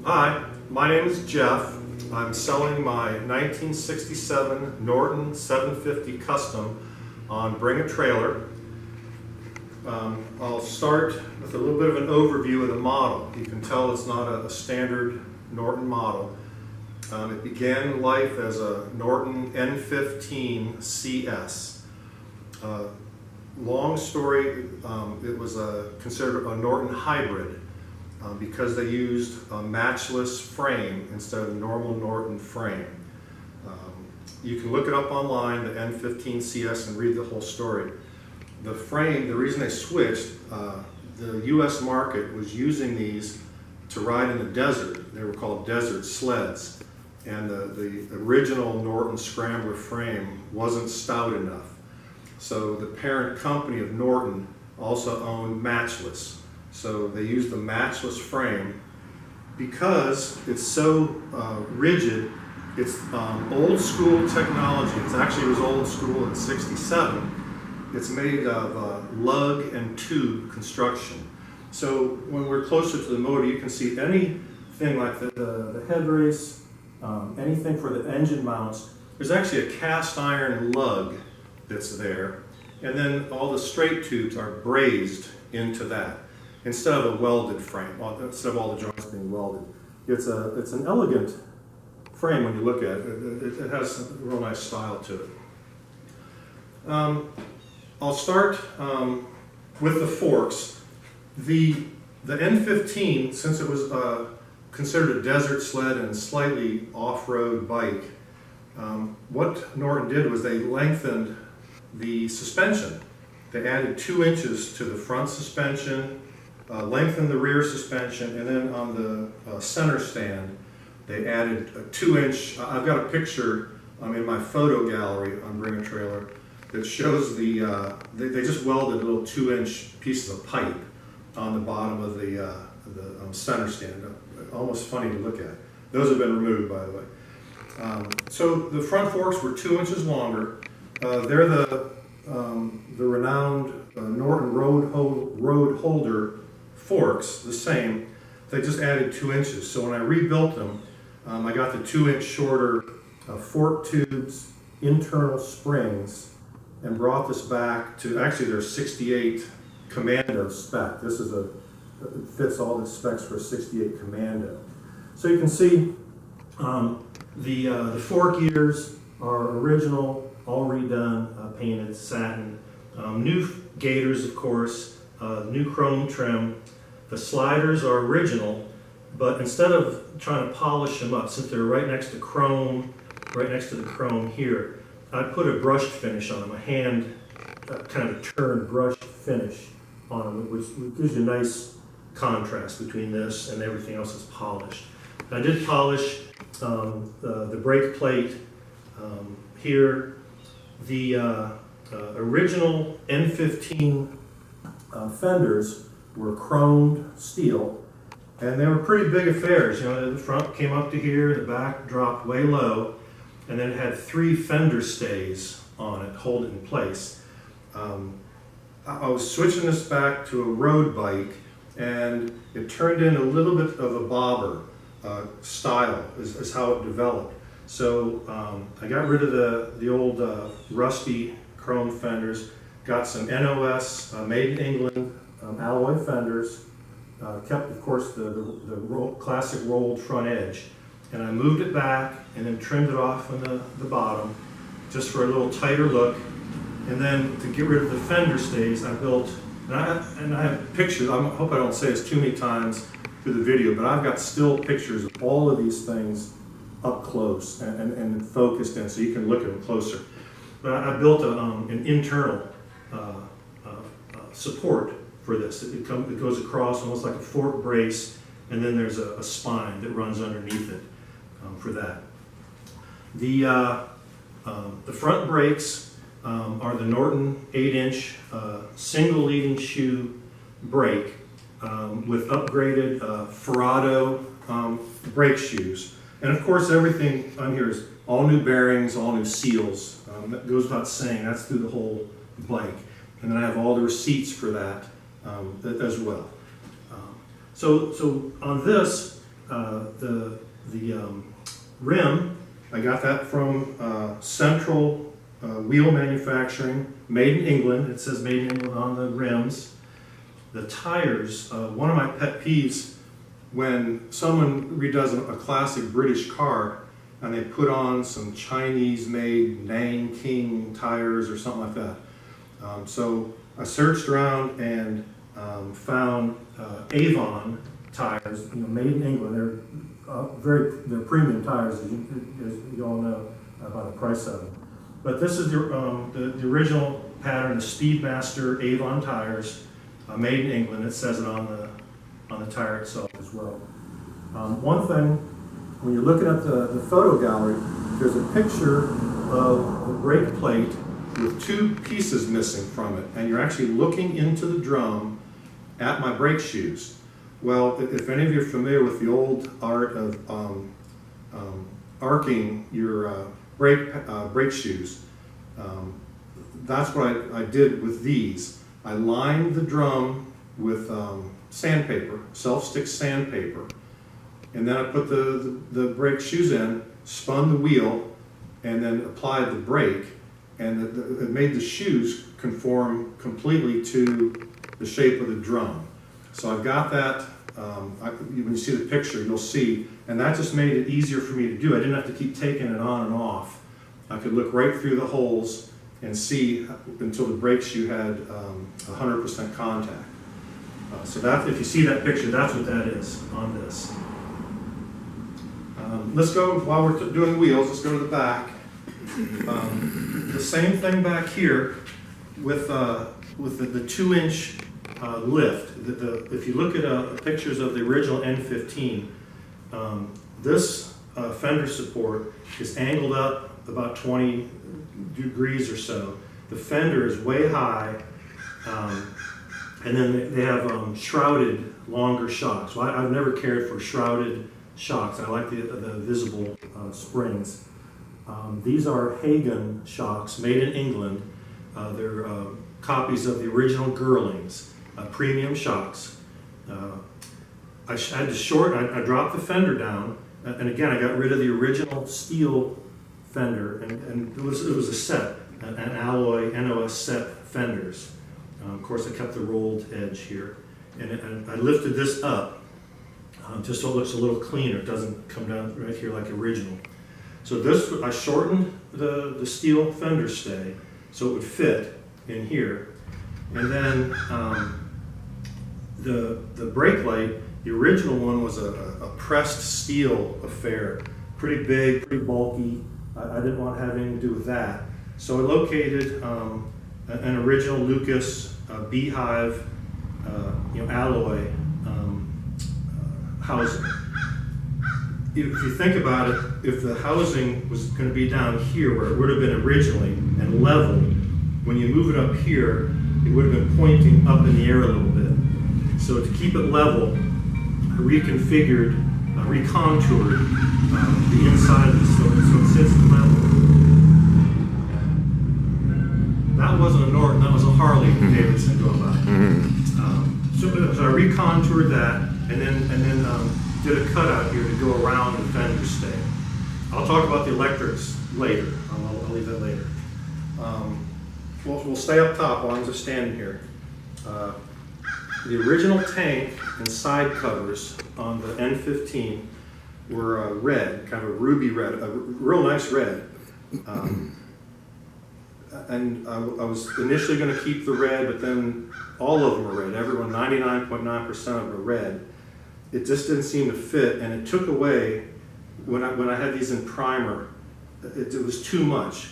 Hi, my name is Jeff. I'm selling my 1967 Norton 750 Custom on Bring a Trailer. I'll start with a little bit of an overview of the model. You can tell it's not a standard Norton model. It began life as a Norton N15 CS. Long story, it was considered a Norton hybrid because they used a matchless frame instead of a normal Norton frame. You can look it up online, the N15 CS, and read the whole story. The frame, the reason they switched, the US market was using these to ride in the desert. They were called desert sleds. And the original Norton Scrambler frame wasn't stout enough. So the parent company of Norton also owned Matchless. So they used the Matchless frame because it's so rigid. It's old school technology. It was old school in '67. It's made of lug and tube construction. So when we're closer to the motor, you can see anything like the head race, anything for the engine mounts. There's actually a cast iron lug that's there, and then all the straight tubes are brazed into that instead of a welded frame, instead of all the joints being welded. It's an elegant frame when you look at it. It has a real nice style to it. I'll start with the forks. The N15, since it was considered a desert sled and slightly off-road bike, what Norton did was they lengthened the suspension. They added 2 inches to the front suspension, lengthened the rear suspension, and then on the center stand, they added a 2-inch, I've got a picture in my photo gallery on Bring a Trailer that shows they just welded little 2-inch pieces of pipe on the bottom of the center stand. Almost funny to look at. Those have been removed, by the way. So the front forks were 2 inches longer. They're the renowned Norton Road Holder forks, the same. They just added 2 inches. So when I rebuilt them, I got the 2-inch shorter fork tubes, internal springs, and brought this back to, actually there's 68 Commando spec. This is it fits all the specs for a 68 Commando. So you can see the fork ears are original, all redone, painted, satin. New gaiters, of course, new chrome trim. The sliders are original, but instead of trying to polish them up, since they're right next to chrome, right next to the chrome here, I put a brushed finish on them, a hand kind of turned brushed finish on them, which gives you a nice contrast between this and everything else that's polished. I did polish the brake plate here. The original N15 Fenders were chromed steel, and they were pretty big affairs. You know, the front came up to here, the back dropped way low, and then it had 3 fender stays on it, hold it in place. I was switching this back to a road bike, and it turned in a little bit of a bobber style is how it developed. So I got rid of the old rusty chrome fenders, got some NOS made in England alloy fenders, kept of course the classic rolled front edge, and I moved it back and then trimmed it off on the bottom just for a little tighter look. And then to get rid of the fender stays, I built, and I have pictures. I hope I don't say this too many times through the video, but I've got still pictures of all of these things up close and focused in, so you can look at them closer. But I built an internal support for this. It goes across almost like a fork brace, and then there's a spine that runs underneath it for that. The front brakes are the Norton 8-inch single leading shoe brake with upgraded Ferrado brake shoes. And of course everything on here is all new bearings, all new seals. That goes without saying, that's through the whole bike. And then I have all the receipts for that as well. So on this, the rim, I got that from Central Wheel Manufacturing, made in England. It says made in England on the rims. The tires, one of my pet peeves, when someone redoes a classic British car and they put on some Chinese-made Nanking tires or something like that. So I searched around and found Avon tires, made in England. They're premium tires, as you all know by the price of them. But this is the original pattern, the Speedmaster Avon tires, made in England. It says it on the tire itself as well. One thing, when you're looking at the photo gallery, there's a picture of the brake plate with two pieces missing from it, and you're actually looking into the drum at my brake shoes. Well, if any of you are familiar with the old art of arcing your brake shoes, that's what I did with these. I lined the drum with sandpaper, self-stick sandpaper, and then I put the brake shoes in, spun the wheel, and then applied the brake, and it made the shoes conform completely to the shape of the drum. So I've got that, when you see the picture, you'll see, and that just made it easier for me to do. I didn't have to keep taking it on and off. I could look right through the holes and see until the brake shoe had 100% contact. So that, if you see that picture, that's what that is on this. Let's go, while we're doing wheels, let's go to the back. The same thing back here with the 2-inch lift. If you look at pictures of the original N15, this fender support is angled up about 20 degrees or so. The fender is way high, and then they have shrouded longer shocks. Well, I've never cared for shrouded shocks. I like the visible springs. These are Hagen shocks made in England. They're copies of the original Girlings, premium shocks. I had to shorten, I dropped the fender down, and again, I got rid of the original steel fender, and it was a set, an alloy NOS set fenders. Of course, I kept the rolled edge here, and I lifted this up just so it looks a little cleaner. It doesn't come down right here like original. So this, I shortened the steel fender stay so it would fit in here, and then the brake light, the original one was a pressed steel affair, pretty big, pretty bulky. I didn't want to have anything to do with that. So I located an original Lucas beehive alloy housing. If you think about it, if the housing was going to be down here where it would have been originally and level, when you move it up here, it would have been pointing up in the air a little bit. So to keep it level, I reconfigured, recontoured the inside of this so it sits level. That wasn't a Norton, that was a Harley Davidson going by. So I recontoured that and then did a cutout here to go around the fender stay. I'll talk about the electrics later. I'll leave that later. We'll stay up top while I'm just standing here. The original tank and side covers on the N15 were red, kind of a ruby red, a real nice red. And I was initially going to keep the red, but then all of them were red. Everyone, 99.9% of them were red. It just didn't seem to fit, and it took away, when I had these in primer, it was too much.